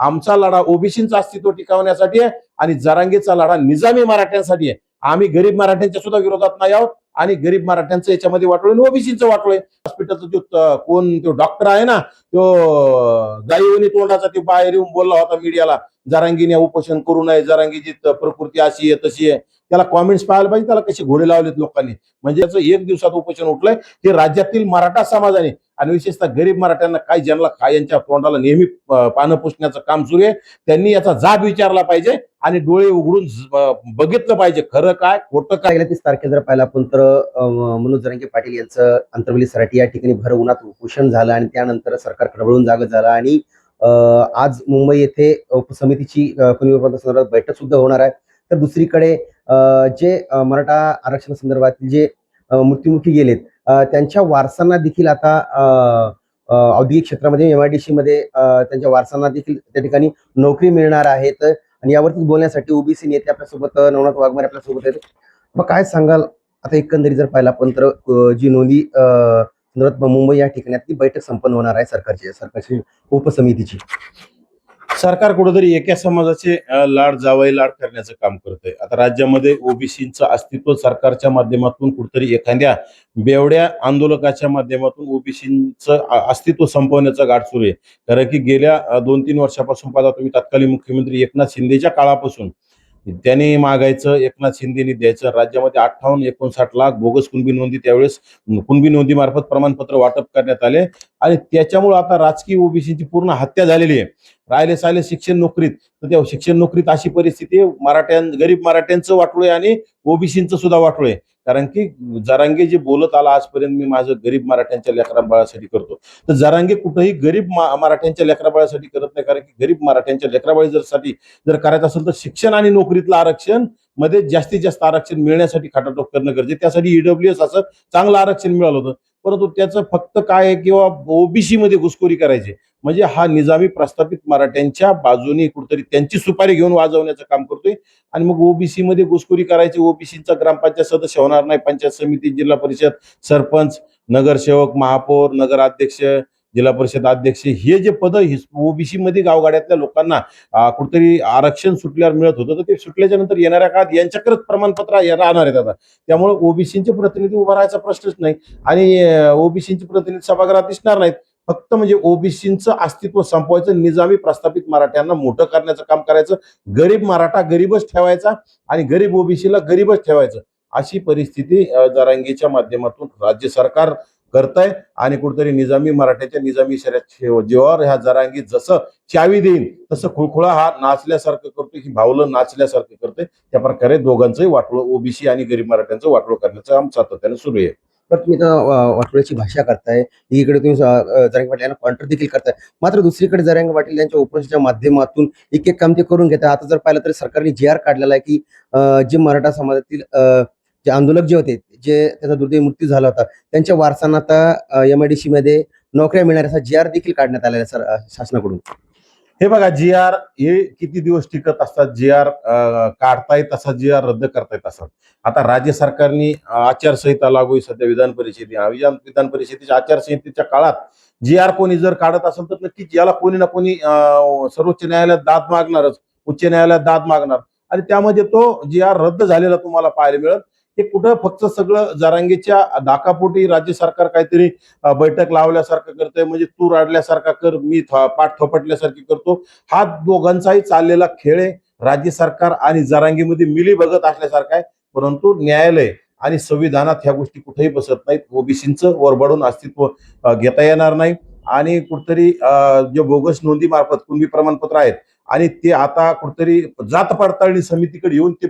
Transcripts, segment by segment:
आमचा लढा ओबीसीचं अस्तित्व टिकवण्यासाठी आहे आणि जरांगेचा लढा निजामी मराठ्यांसाठी आहे. आम्ही गरीब मराठ्यांच्या सुद्धा विरोधात नाही आहोत आणि गरीब मराठ्यांचं याच्यामध्ये वाटोळ आणि ओबीसीचं वाटोळ आहे. हॉस्पिटलचा जो कोण तो डॉक्टर आहे ना, तो गाईवणी तोंडाचा तो बाहेर येऊन बोलला होता मीडियाला, जरांगीने उपोषण करू नये, जरांगीची प्रकृती अशी आहे तशी आहे. त्याला कॉमेंट्स पाहायला पाहिजे, त्याला कसे घोडे लावलेत लोकांनी. म्हणजे याचं एक दिवसात उपोषण उठलंय. हे राज्यातील मराठा समाजाने आणि विशेषतः गरीब मराठ्यांना काय ज्यांना काय यांच्या तोंडाला नेहमी पानं पुसण्याचं काम सुरू आहे, त्यांनी याचा जाब विचारला पाहिजे आणि डोळे उघडून बघितलं पाहिजे खरं काय खोटं काय. 30 तारखेला जर पाहिलं आपण तर मनोज जरांगे पाटील यांचं अंतर्वली सराटी या ठिकाणी भर उन्हात उपोषण झालं आणि त्यानंतर सरकार खडबडून जागं झालं आणि आज मुंबई येथे उपसमितीची संदर्भात बैठक सुद्धा होणार आहे. तर दुसरीकडे जे मराठा आरक्षणासंदर्भातील जे मृत्युमुखी गेलेत त्यांच्या वारसांना देखील आता औद्योगिक क्षेत्रामध्ये MIDC मध्ये त्यांच्या वारसांना देखील त्या ठिकाणी नोकरी मिळणार आहेत आणि यावरती बोलण्यासाठी ओबीसी नेते आपल्यासोबत नवनाथ वाघमारे आपल्यासोबत आहेत. मग काय सांगाल आता एकंदरीत जर पाहिलं आपण तर जी नोंदी संदर्भात मुंबई या ठिकाणी बैठक संपन्न होणार आहे सरकारची उपसमितीची. सरकार कुठेतरी एका समाजाचे लाड जावई लाड करण्याचं काम करतंय. आता राज्यामध्ये ओबीसीचं अस्तित्व सरकारच्या माध्यमातून कुठेतरी एखाद्या बेवड्या आंदोलकाच्या माध्यमातून ओबीसीचं अस्तित्व संपवण्याचा गाठ सुरू आहे. कारण की गेल्या 2-3 वर्षापासून पाहता तुम्ही तत्कालीन मुख्यमंत्री एकनाथ शिंदेच्या काळापासून त्यांनी मागायचं, एकनाथ शिंदेनी द्यायचं. राज्यामध्ये 58-59 लाख बोगस कुणबी नोंदी त्यावेळेस कुणबी नोंदी मार्फत प्रमाणपत्र वाटप करण्यात आले आणि त्याच्यामुळे आता राजकीय ओबीसीची पूर्ण हत्या झालेली आहे. राहिले साले शिक्षण नोकरीत, तर त्या शिक्षण नोकरीत अशी परिस्थिती गरीब मराठ्यांचं वाटोळ आहे आणि ओबीसीचं सुद्धा वाटोळ आहे. कारण की जरांगे जे बोलत आला आजपर्यंत, मी माझं गरीब मराठ्यांच्या लेकरा बाळासाठी करतो, तर जरांगे कुठेही गरीब मराठ्यांच्या लेकरा बाळासाठी करत नाही. कारण की गरीब मराठ्यांच्या लेकरा बाळासाठी जर करायचं असेल तर शिक्षण आणि नोकरीतलं आरक्षण मध्ये जास्तीत जास्त आरक्षण मिळण्यासाठी खटाटोप करणं गरजेचं. त्यासाठी ईडब्ल्यूएस असं चांगलं आरक्षण मिळालं होतं, परंतु त्याचं फक्त काय आहे किंवा ओबीसी मध्ये घुसखोरी करायची म्हणजे हा निजामी प्रस्थापित मराठ्यांच्या बाजूने कुठेतरी त्यांची सुपारी घेऊन वाजवण्याचं काम करतोय आणि मग ओबीसी मध्ये घुसखोरी करायची. ओबीसीचा ग्रामपंचायत सदस्य होणार नाही, पंचायत समिती, जिल्हा परिषद, सरपंच, नगरसेवक, महापौर, नगराध्यक्ष, जिल्हा परिषद अध्यक्ष, हे जे पद ओबीसी मध्ये गावगाड्यातल्या लोकांना कुठेतरी आरक्षण सुटल्यावर मिळत होतं, तर ते सुटल्याच्या नंतर येणाऱ्या काळात यांच्याकडेच प्रमाणपत्र राहणार आहेत. आता त्यामुळे ओबीसीचे प्रतिनिधी उभा राहायचा प्रश्नच नाही आणि ओबीसीचे प्रतिनिधी सभागृहात दिसणार नाहीत. फक्त म्हणजे ओबीसीचं अस्तित्व संपवायचं, निजामी प्रस्थापित मराठ्यांना मोठं करण्याचं काम करायचं, गरीब मराठा गरीबच ठेवायचा आणि गरीब ओबीसीला गरीबच ठेवायचं, अशी परिस्थिती जरांगेच्या माध्यमातून राज्य सरकार करताय आणि कुठेतरी निजामी मराठ्याच्या निजामी जीवावर ह्या जरांगी जसं चावी देईल तसं खुळखुळा हा नाचल्यासारखं करतो, ही भावलं नाचल्यासारखं करते. त्या प्रकारे दोघांचंही वाटोळ, ओबीसी आणि गरीब मराठ्यांचं वाटोळ करण्याचं काम सातत्याने सुरू आहे. तर तुम्ही वाटोळ्याची भाषा करताय, एकीकडे तुम्ही जरांगे पाटील यांना कॉन्ट्र देखील करताय, मात्र दुसरीकडे जरांगे पाटील यांच्या उपोषणाच्या माध्यमातून एक काम ते करून घेतात. आता जर पाहिलं तर सरकारने JR काढलेला आहे की जे मराठा समाजातील जे आंदोलक जे होते, जे त्याचा दुर्दैवी मृत्यू झाला होता, त्यांच्या वारसांना आता MIDC मध्ये नोकऱ्या मिळणार असा JR देखील काढण्यात आलेला सर शासनाकडून. हे बघा, JR हे किती दिवस टिकत असतात, JR काढतायत तसा JR रद्द करतायत असतात. आता राज्य सरकारने आचारसंहिता लागू आहे सध्या विधान परिषदेच्या आचारसंहितेच्या काळात JR कोणी जर काढत असेल तर नक्कीच याला कोणी ना कोणी सर्वोच्च न्यायालयात दाद मागणारच, उच्च न्यायालयात दाद मागणार आणि त्यामध्ये तो JR रद्द झालेला तुम्हाला पाहायला मिळेल. हे कुठं फक्त सगळं जरांगेच्या दाखापोटी राज्य सरकार काहीतरी बैठक लावल्यासारखं करतंय, म्हणजे तू रडल्यासारखा कर, मी पाठ थोपटल्यासारखी करतो. हा दोघांचाही चाललेला खेळ आहे. राज्य सरकार आणि जरांगेमध्ये मिली बघत असल्यासारखा आहे, परंतु न्यायालय आणि संविधानात ह्या गोष्टी कुठेही बसत नाहीत. ओबीसीचं वरबडून अस्तित्व घेता येणार नाही आणि कुठेतरी जे बोगस नोंदी मार्फत कुणबी प्रमाणपत्र आहेत आणि ते आता कुठेतरी जात पडताळणी समितीकडे येऊन ते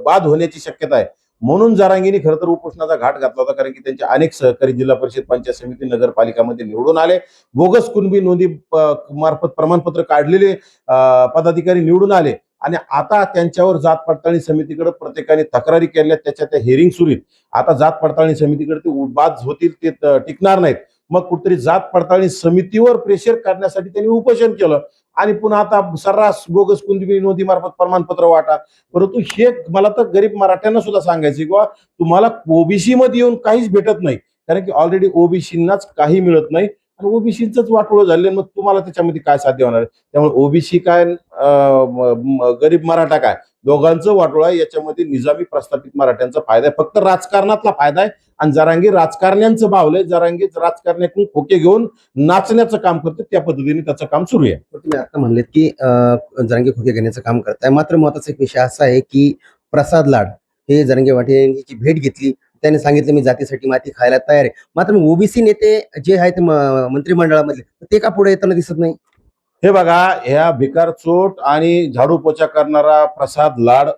बाद होण्याची शक्यता आहे. म्हणून जरांगीने खरं तर उपोषणाचा घाट घातला होता. कारण की त्यांचे अनेक सहकारी जिल्हा परिषद, पंचायत समिती, नगरपालिकामध्ये निवडून आले, बोगस कुणबी नोंदी मार्फत प्रमाणपत्र काढलेले पदाधिकारी निवडून आले आणि आता त्यांच्यावर जात पडताळणी समितीकडे प्रत्येकाने तक्रारी केल्या, त्याच्या त्या हिअरिंग सुरू आहेत. आता जात पडताळणी समितीकडे ते बाद होतील, ते टिकणार नाहीत. मग कुठेतरी जात पडताळणी समितीवर प्रेशर करण्यासाठी त्यांनी उपोषण केलं आणि पुन्हा आता सर्रास बोगस कुणबी नोंदी मार्फत प्रमाणपत्र वाटा. परंतु हे मला तर गरीब मराठ्यांना सुद्धा सांगायचं किंवा तुम्हाला ओबीसी मध्ये येऊन काहीच भेटत नाही, कारण की ऑलरेडी ओबीसींनाच काही मिळत नाही ओबीसीच वाटोळं झाले, मग तुम्हाला त्याच्यामध्ये काय साध्य होणार आहे? त्यामुळे ओबीसी काय गरीब मराठा काय दोघांचं वाटोळं आहे. याच्यामध्ये निजामी प्रस्थापित मराठ्यांचा फायदा आहे, फक्त राजकारणातला फायदा आहे. आणि जरांगी राजकारण्यांचं बावलंय, जरांगी राजकारण्यातून खोके घेऊन नाचण्याचं काम करते, त्या पद्धतीने त्याचं काम सुरू आहे. तर तुम्ही आता म्हणलेत की जरांगे खोके घेण्याचं काम करताय. मात्र महत्वाचा एक विषय असा आहे की प्रसाद लाड हे जरांगे पाटील यांची भेट घेतली. त्याने सांगितलं मी जातीसाठी माती खायला तयार आहे. मात्र ओबीसी नेते जे आहेत मंत्रिमंडळामधले ते का पुढे येताना दिसत नाही? हे बघा, ह्या भिकारचोट आणि झाडू पोचा करणारा प्रसाद लाड,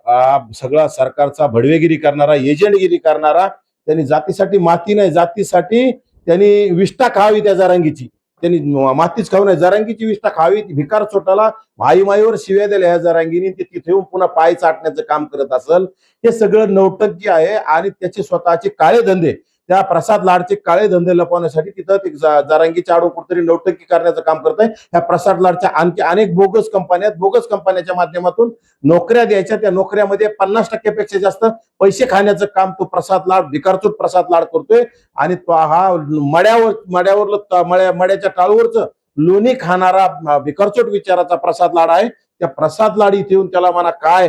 सगळा सरकारचा भडवेगिरी करणारा, एजंटगिरी करणारा, त्यांनी जातीसाठी माती नाही, जातीसाठी त्यांनी विष्ठा खावी त्या जरांगीची. त्यांनी मातीच खाऊ नाही, जरांगीची विष्ठा खावी. भिकार चोटाला आई माईवर शिव्या दिल्या ह्या जरांगीनी, ते तिथे येऊन पुन्हा पाय चाटण्याचं काम करत असेल. हे सगळं नौटंकी आहे आणि त्याचे स्वतःचे काळे धंदे, त्या प्रसाद लाडचे काळे धंदे लपवण्यासाठी तिथं ते जरांगीच्या आडो कुठेतरी नौटंकी करण्याचं काम करत आहे. ह्या प्रसाद लाडच्या आणखी अनेक बोगस कंपन्या, बोगस कंपन्याच्या माध्यमातून नोकऱ्या द्यायच्या, त्या नोकऱ्यामध्ये 50% जास्त पैसे खाण्याचं काम तो प्रसाद लाड, भिकारचोट प्रसाद लाड करतोय. आणि तो हा मड्याच्या टाळूवरचं लोणी खाणारा भिकारचोट विचाराचा प्रसाद लाड आहे. त्या प्रसाद लाड इथे येऊन त्याला म्हणा काय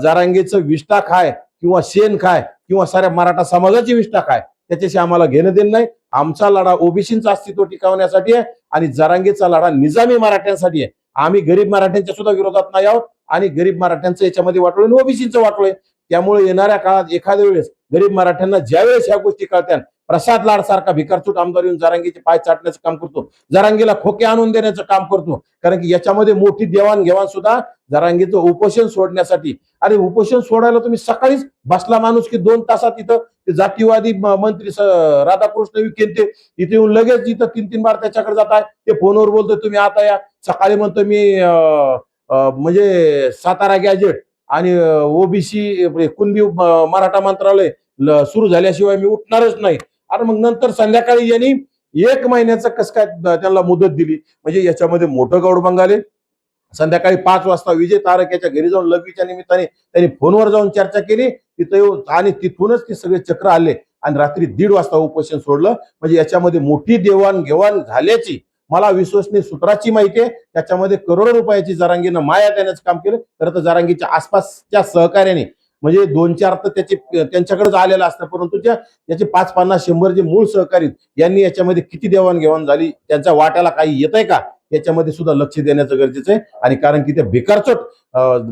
जरांगीचं विष्ठा खाय किंवा शेण खाय किंवा साऱ्या मराठा समाजाची विष्ठा खाय, त्याच्याशी आम्हाला घेणं देणं नाही. आमचा लढा ओबीसीचं अस्तित्व टिकवण्यासाठी आहे आणि जरांगीचा लढा निजामी मराठ्यांसाठी आहे. आम्ही गरीब मराठ्यांच्या सुद्धा विरोधात नाही आहोत आणि गरीब मराठ्यांचं याच्यामध्ये वाटोळ आणि ओबीसीचं वाटोळ आहे. त्यामुळे येणाऱ्या काळात एखाद्या वेळेस गरीब मराठ्यांना ज्यावेळेस ह्या गोष्टी कळत्यान, प्रसाद लाड सारखा भिकारचूट आमदार येऊन जरांगीचे पाय चाटण्याचं काम करतो, जरांगीला खोके आणून देण्याचं काम करतो. कारण की याच्यामध्ये मोठी देवाणघेवाण सुद्धा जरांगीचं उपोषण सोडण्यासाठी. आणि उपोषण सोडायला तुम्ही सकाळीच बसला माणूस की 2 तासात इथं ते जातीवादी मंत्री राधाकृष्ण विखे ते इथे येऊन लगेच इथं 3-3 बार त्याच्याकडे जाताय. ते फोनवर बोलतोय तुम्ही आता या, सकाळी म्हणतो मी म्हणजे सातारा गॅजेट आणि ओबीसी कुणबी मराठा मंत्रालय सुरू झाल्याशिवाय मी उठणारच नाही. अरे मग नंतर संध्याकाळी यांनी 1 महिन्याचं कसं काय त्यांना मुदत दिली? म्हणजे याच्यामध्ये मोठं गौड बंगाले. संध्याकाळी 5 वाजता विजय तारक याच्या घरी जाऊन लगीच्या निमित्ताने त्यांनी फोनवर जाऊन चर्चा केली तिथं येऊन, आणि तिथूनच ते सगळे चक्र आले आणि रात्री 1:30 वाजता उपोषण सोडलं. म्हणजे याच्यामध्ये मोठी देवाणघेवाण झाल्याची मला विश्वसनीय सूत्राची माहिती आहे. त्याच्यामध्ये करोडो रुपयाची जरांगीनं माया देण्याचं काम केलं. खरं तर जरांगीच्या आसपासच्या सहकार्याने म्हणजे 2-4 तर त्यांच्याकडेच आलेलं असतं, परंतु त्याचे 5, 50, 100 जे मूळ सहकारी यांनी याच्यामध्ये किती देवाणघेवाण झाली, त्यांच्या वाट्याला काही येत आहे का, याच्यामध्ये सुद्धा लक्ष देण्याचं गरजेचं आहे. आणि कारण की त्या भिकारचोट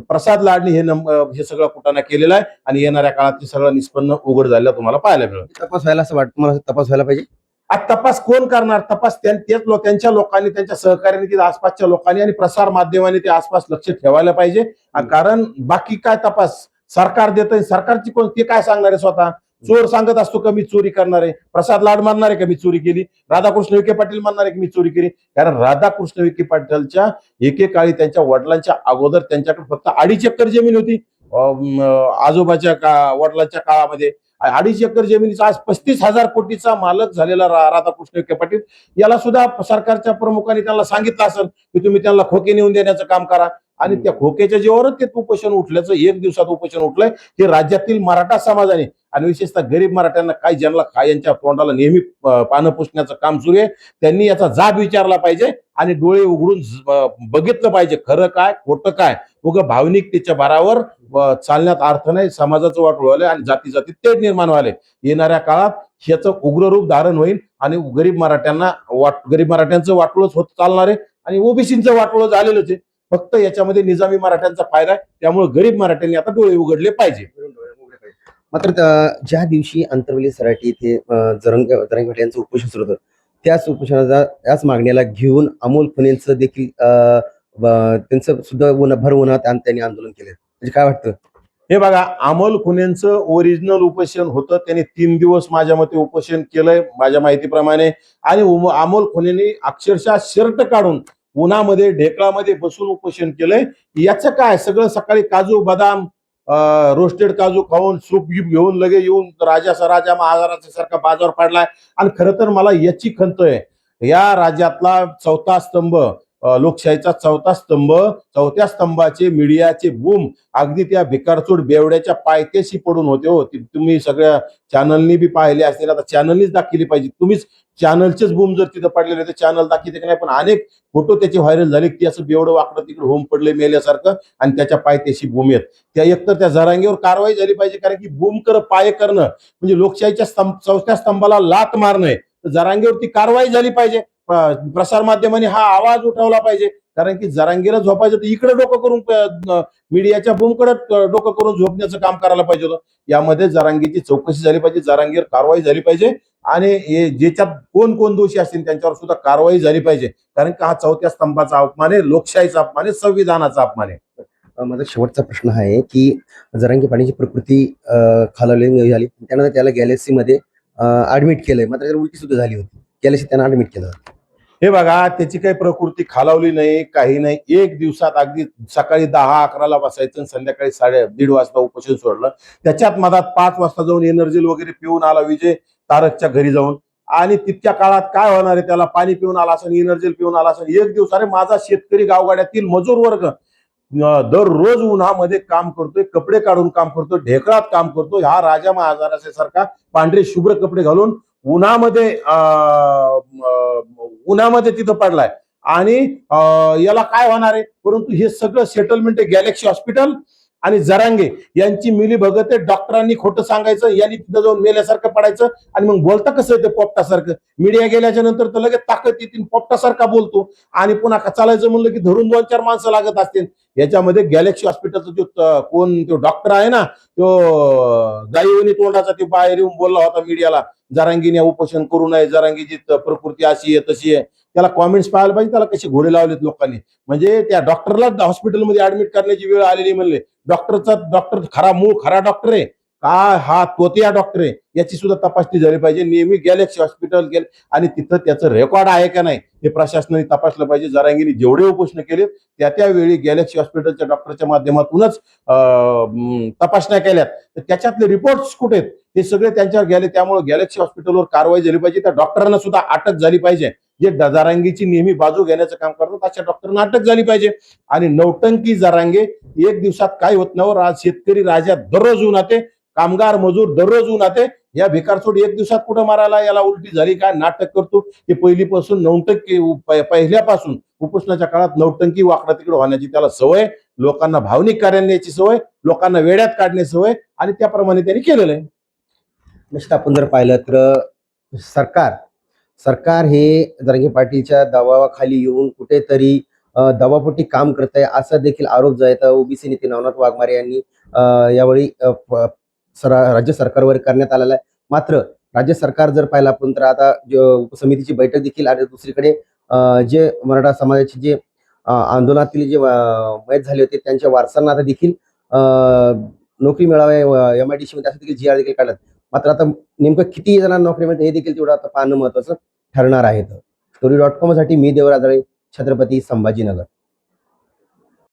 प्रसाद लाडनी हे सगळं कुटाणा केलेला आहे आणि येणाऱ्या काळात ते सगळं निष्पन्न उघड झालेलं तुम्हाला पाहायला मिळेल. तपास व्हायला असं वाटतं मला, तपास व्हायला पाहिजे. आज तपास कोण करणार? तपास त्यांच्या लोकांनी, त्यांच्या सहकार्याने, तिथे आसपासच्या लोकांनी आणि प्रसार माध्यमांनी ते आसपास लक्ष ठेवायला पाहिजे. कारण बाकी काय तपास सरकार देत आहे, सरकारची कोण ते काय सांगणार आहे? स्वतः चोर सांगत असतो का मी चोरी करणार आहे? प्रसाद लाड म्हणणार आहे का मी चोरी केली? राधाकृष्ण विखे पाटील म्हणणार आहे की मी चोरी केली? कारण राधाकृष्ण विखे पाटीलच्या एकेकाळी त्यांच्या वडिलांच्या अगोदर त्यांच्याकडे फक्त 2.5 एकर जमीन होती. आजोबाच्या वडिलांच्या काळामध्ये 2.5 एकर जमिनीचा आज 35,000 कोटीचा मालक झालेला राधाकृष्ण विखे पाटील. याला सुद्धा सरकारच्या प्रमुखांनी त्यांना सांगितलं असेल की तुम्ही त्यांना खोके नेऊन देण्याचं काम करा. आणि त्या खोक्याच्या जीवावरच ते उपोषण उठल्याचं, 1 दिवसात उपोषण उठलंय. हे राज्यातील मराठा समाजाने आणि विशेषतः गरीब मराठ्यांना काय ज्यांना काय यांच्या तोंडाला नेहमी पानं पुसण्याचं काम सुरू आहे, त्यांनी याचा जाब विचारला पाहिजे आणि डोळे उघडून बघितलं पाहिजे खरं काय खोटं काय. उगं भावनिकतेच्या भारावर चालण्यात अर्थ नाही. समाजाचं वाटोळं व्हायलंय आणि जाती जातीत तेढ निर्माण व्हायलंय. येणाऱ्या काळात ह्याचं उग्र रूप धारण होईल आणि गरीब मराठ्यांचं वाटोळच होत चालणार आहे आणि ओबीसीचं वाटोळं झालेलंच आहे. फक्त याच्यामध्ये निजामी मराठ्यांचा फायदा आहे. त्यामुळे गरीब मराठ्यांनी आता डोळे उघडले पाहिजे. मात्र ज्या दिवशी अंतरवली सराटी इथे जरांगे पाटील यांचं उपोषण सुरू होतं, त्याच उपोषणाचा त्याच मागणीला घेऊन अमोल खुनेंचं देखील त्यांचं सुद्धा भर उन्हात त्यांनी आंदोलन केलं. म्हणजे काय वाटतं? हे बघा, अमोल खुनेंचं ओरिजिनल उपोषण होतं. त्यांनी 3 दिवस माझ्या मते उपोषण केलंय माझ्या माहितीप्रमाणे. आणि अमोल खुनेंनी अक्षरशः शर्ट काढून उन्हामध्ये ढेकळामध्ये बसून उपोषण केलंय. याचं काय, सगळं सकाळी काजू बदाम रोस्टेड काजू खाऊन सूप घेऊन लगे येऊन राजा महाराजा सारखा बाजार पाडलाय. आणि खरं तर मला याची खंत आहे. या राज्यातला 4था स्तंभ, लोकशाहीचा 4था स्तंभ, 4थ्या स्तंभाचे मीडियाचे बूम अगदी त्या भिकारचोट बेवड्याच्या पायथ्याशी पडून होते. हो, तुम्ही सगळ्या चॅनलनी बी पाहिले असतील. आता चॅनलनीच दाखवली पाहिजे. तुम्हीच चॅनलचेच बूम जर तिथं पडलेले तर चॅनल दाखवते की नाही, पण अनेक फोटो त्याचे व्हायरल झाले की असं बेवडं वाकडं तिकडे होम पडले मेल्यासारखं आणि त्याच्या पायथ्याशी बूम येत. त्या एकतर त्या जरांगेवर कारवाई झाली पाहिजे, कारण की बूम कर पाय करणं म्हणजे लोकशाहीच्या चौथ्या स्तंभाला लात मारणे. तर जरांगेवरती कारवाई झाली पाहिजे. प्रसार माध्यमांनी हा आवाज उठवला पाहिजे, कारण की जरांगेला झोपायचं तर इकडे डोकं करून मीडियाच्या बूमकडे डोकं करून झोपण्याचं काम करायला पाहिजे होतं. यामध्ये जरांगेची चौकशी झाली पाहिजे, जरांगेवर कारवाई झाली पाहिजे आणि हे ज्याच्यात कोण कोण दोषी असतील त्यांच्यावर सुद्धा कारवाई झाली पाहिजे, कारण का हा चौथ्या स्तंभाचा अपमान आहे, लोकशाहीचा अपमान आहे, संविधानाचा अपमान आहे. माझा शेवटचा प्रश्न हा आहे की जरांगे पाटलांची प्रकृती खालावली झाली, त्यानंतर त्याला गॅलेक्सीमध्ये ऍडमिट केलंय, मात्र त्याला उलटी सुद्धा झाली होती. गॅलेक्सी त्यांना ऍडमिट केलं. हे बघा, त्याची काही प्रकृती खालावली नाही, काही नाही. एक दिवसात अगदी सकाळी 10-11ला बसायचं आणि संध्याकाळी 1:30 वाजता उपोषण सोडलं. त्याच्यात मधात 5 वाजता जाऊन एनर्जी वगैरे पिऊन आला विजय तारकच्या घरी जाऊन, आणि तितक्या काळात काय होणार आहे, त्याला पाणी पिऊन आला असं, एनर्जी पिऊन आला असं. एक दिवस, अरे माझा शेतकरी गावगाड्यातील मजूर वर्ग दररोज उन्हामध्ये काम करतोय, कपडे काढून काम करतोय, ढेकळात काम करतोय. हा राजा महाराजासारखा पांढरे शुभ्र कपडे घालून उन्हामध्ये उन्हामध्ये तिथं पडलाय आणि याला काय होणार आहे. परंतु हे सगळं सेटलमेंट आहे गॅलेक्सी हॉस्पिटल आणि जरांगे यांची मिलीभगत आहे. डॉक्टरांनी खोटं सांगायचं, यांनी तिथं जाऊन मेल्यासारखं पडायचं आणि मग बोलता कसं येतं पोपटासारखं. मीडिया गेल्याच्या नंतर तर लगेच ताकद येतील, पोपटासारखा बोलतो आणि पुन्हा चालायचं म्हणलं की धरून 2-4 माणसं लागत असतील. याच्यामध्ये गॅलेक्सी हॉस्पिटलचा जो कोण तो डॉक्टर आहे ना, तो गाईवणी तोंडाचा, ते बाहेर येऊन बोलला होता मीडियाला, जरांगीने उपोषण करू नये, जरांगीची प्रकृती अशी आहे तशी आहे. त्याला कॉमेंट्स पाहायला पाहिजे, त्याला कसे घोडे लावलेत लोकांनी. म्हणजे त्या डॉक्टरला हॉस्पिटलमध्ये ऍडमिट करण्याची वेळ आलेली म्हणले. डॉक्टर खरा मूळ खरा डॉक्टर आहे का हा तोतिया डॉक्टर आहे, याची सुद्धा तपासणी झाली पाहिजे. नेहमी गॅलेक्सी हॉस्पिटल गेल आणि तिथं त्याचं रेकॉर्ड आहे का नाही हे प्रशासनाने तपासलं पाहिजे. जरांगीने जेवढे उपोषण केले त्या त्यावेळी गॅलेक्सी हॉस्पिटलच्या डॉक्टरच्या माध्यमातूनच तपासण्या केल्यात, तर त्याच्यातले रिपोर्ट्स कुठे आहेत हे सगळे त्यांच्यावर गेले. त्यामुळे गॅलेक्सी हॉस्पिटलवर कारवाई झाली पाहिजे. त्या डॉक्टरांना सुद्धा अटक झाली पाहिजे. जे जरांगीची नेहमी बाजू घेण्याचं काम करतात अशा डॉक्टरांना अटक झाली पाहिजे. आणि नौटंकी जरांगे एक दिवसात काय होत नाही. आज शेतकरी राजा दररोज उन्हाते, कामगार मजूर दररोज उन्हाते. या भिकारचोड एक दिवसात कुठं मारायला, याला उलटी झाली काय नाटक करतो. हे पहिलीपासून नौटंकी पहिल्यापासून उपोषणाच्या काळात नौटंकी वाकडा तिकडे होण्याची त्याला सवय, लोकांना भावनिक कार्याची सवय, लोकांना वेड्यात काढण्याची सवय, आणि त्याप्रमाणे त्यांनी केलेलं आहे. निश्चित आपण जर पाहिलं तर सरकार सरकार हे जरांगे पाटीलच्या दबावाखाली येऊन कुठेतरी दबावपोटी काम करत आहे, असा देखील आरोप जो आहे तर ओबीसी नेते नवनाथ वाघमारे यांनी यावेळी राज्य सरकारवर करण्यात आलेला आहे. मात्र राज्य सरकार जर पाहिलं आपण तर आता उपसमितीची बैठक देखील आणि दुसरीकडे जे मराठा समाजाचे जे आंदोलनातील जे मयत झाले होते त्यांच्या वारसांना आता देखील नोकरी मिळावी MIDC मध्ये असं देखील GR देखील काढलं. मात्र आता नेमकं किती जणांना नोकरी मिळते हे देखील तेवढं आता पाहणं महत्वाचं ठरणार आहे. story.com साठी मी देवराज आदळे, छत्रपती संभाजीनगर.